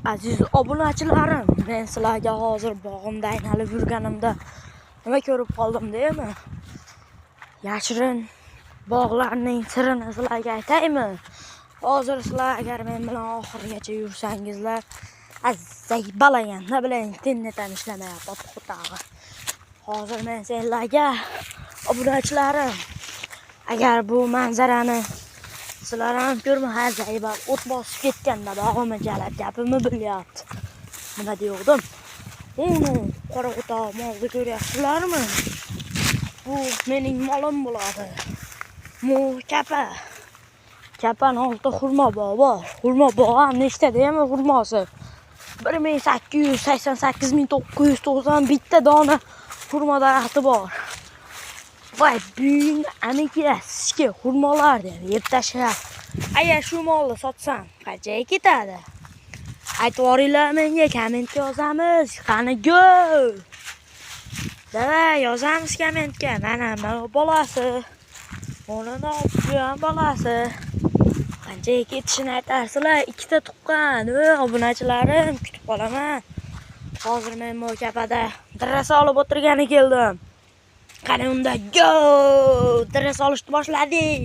Aziz obunachilarim, men sizlarga hozir bog'imda aynalib yurganimda nima ko'rib qoldim deymi? Yashirin bog'larning sirini sizlarga aytaymi? Hozir sizlar agar men bilan oxirigacha yursangizlar, azay balaganda bilan internetim ishlamayapti xotag'i. Hozir men sizlarga obunachilarim, agar bu manzarani sizlar ham ko'rmay o't bosib ketganda bog'imni jalab gapimni bilyapti. Nima deydim? Qora o'toq molni ko'ryapsizlarmi? Bu mening molim bo'ladi. Kapa. Kapani olti xurmo bor. Xurmo bog' ham nechta deymi xurmosi? 1,888,990 bitta dona xurmo daraxti bor. Voy, buying aniga sizga xurmolar deb yeb tashlab. Agar shu molni sotsam, qanchaga ketadi? Aytib yuboringlar menga, kommentga yozamiz. Qani go! Davay, yozamiz kommentga. Mana bolasi. O'rnini olib bolasi. Qanchaga ketishini aytarsizlar. Ikkita tuqqan. Obunachilarim, kutib qolaman. Hozir men Mo'kapada dirras olib o'tirgani keldim. Qani unda go! Dirras olishni boshladik.